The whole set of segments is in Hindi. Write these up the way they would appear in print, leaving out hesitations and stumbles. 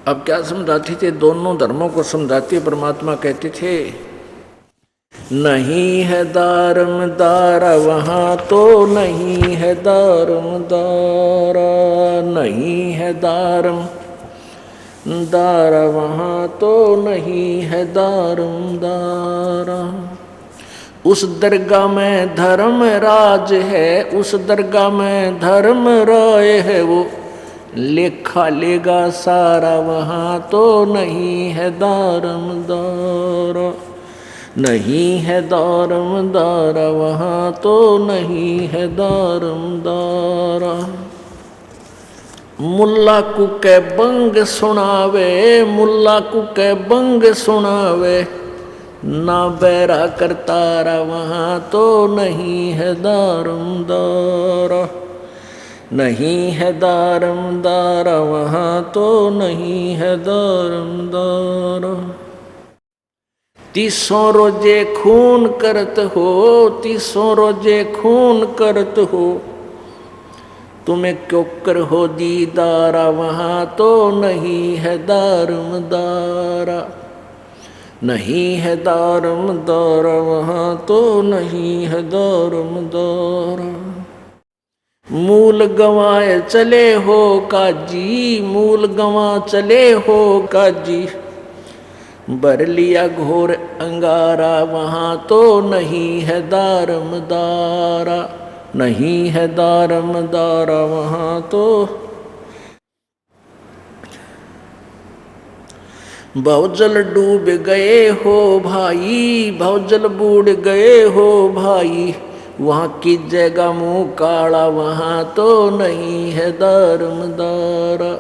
अब क्या समझाते थे? दोनों धर्मों को समझाते परमात्मा कहते थे नहीं है दारम दारा वहाँ तो नहीं है दारम दारा, नहीं है दारम दारा वहाँ तो नहीं है दारम दारा। उस दरगाह में धर्म राज है, उस दरगाह में धर्म राय है, वो लेखा लेगा सारा वहाँ तो नहीं है दारम दारा, नहीं है दारम दारा वहाँ तो नहीं है दारम दारा। मुल्ला को के बंग सुनावे, मुल्ला को के बंग सुनावे, ना बैरा करतारा वहाँ तो नहीं है दारम दारा, नहीं है दारम दारा वहाँ तो नहीं है दारम दारा। तीसों रोजे खून करत हो, तीसों रोजे खून करत हो, तुम्हें क्यों कर हो दीदारा वहाँ तो नहीं है दारम दारा, नहीं है दारम दारा वहाँ तो नहीं है दारम दारा। मूल गंवाए चले हो काजी, मूल गंवा चले हो काजी, भर लिया घोर अंगारा वहाँ तो नहीं है दारम दारा, नहीं है दारम दारा वहाँ तो। भवजल डूब गए हो भाई, भवजल बूढ़ गए हो भाई, वहाँ की जगह मुँह काला वहाँ तो नहीं है दारम दारा,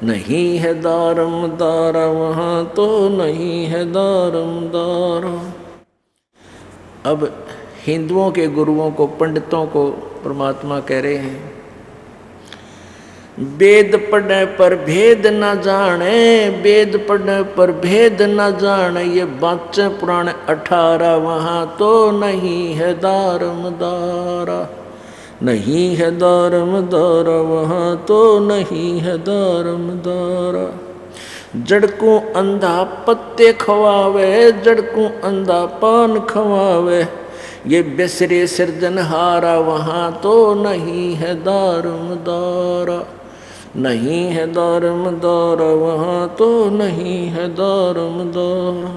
नहीं है दारम दारा वहाँ तो नहीं है दारम दारा। अब हिंदुओं के गुरुओं को, पंडितों को परमात्मा कह रहे हैं वेद पढ़ने पर भेद न जाने, वेद पढ़ने पर भेद न जाने, ये बाचे पुराण 18 वहाँ तो नहीं है दारम दारा, नहीं है दारम दारा वहाँ तो नहीं है दारम दारा। जड़ को अंधा पत्ते खवावे, जड़ को अंधा पान खवावे, ये बेसरे सिरजनहारा वहाँ तो नहीं है दारम दारा, नहीं है दारम दारा वहाँ तो नहीं है दारम दारा।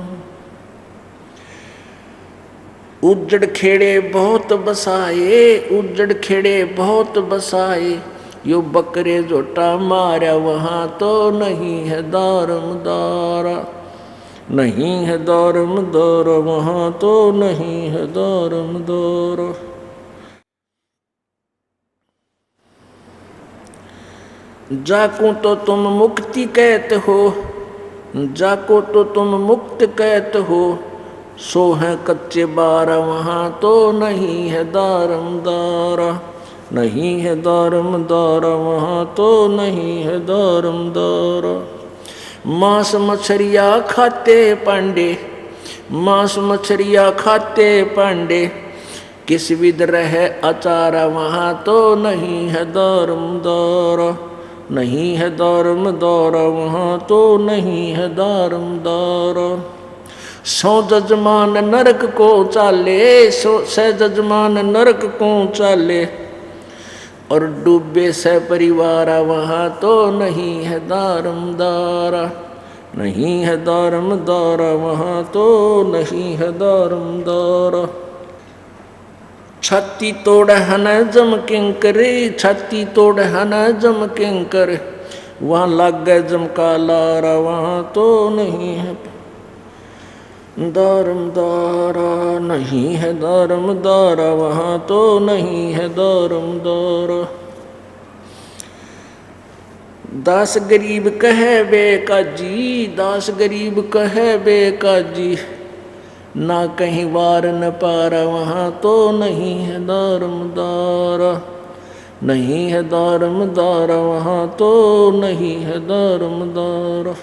उज्जड़ खेड़े बहुत बसाए, उज्जड़ खेड़े बहुत बसाए, यो बकरे जोटा मारा वहाँ तो नहीं है दारम दारा, नहीं है दारम दारा वहाँ तो नहीं है दारम दारा। जाको तो तुम मुक्ति कहते हो, जाको तो तुम मुक्त कहते हो, सो है कच्चे बारा वहाँ तो नहीं है दारम दारा, नहीं है दारम दारा वहाँ तो नहीं है दारम दारा। मांस मछरिया खाते पांडे, मांस मछरिया खाते पांडे, किस विध रहे अचारा वहाँ तो नहीं है दारम दारा, नहीं है दारम दारा वहाँ तो नहीं है दारम दारा। सौ जजमान नरक को चाले, सौ जजमान नरक को चाले, और डूबे से परिवार वहाँ तो नहीं है दारम दारा, नहीं है दारम दारा वहाँ तो नहीं है दारम दारा। छाती तोड़ हन जम किंकर, छाती तोड़ हन जम किंकर, वहाँ लग गए जम का लारा वहाँ तो नहीं है दारम दारा, नहीं है दारम दारा वहाँ तो नहीं है दारम दारा। दास गरीब कहे बेकाजी, दास गरीब कहे बेकाजी, ना कहीं वार न पारा वहाँ तो नहीं है दारम दारा, नहीं है दारम दारा वहाँ तो नहीं है दारम दारा।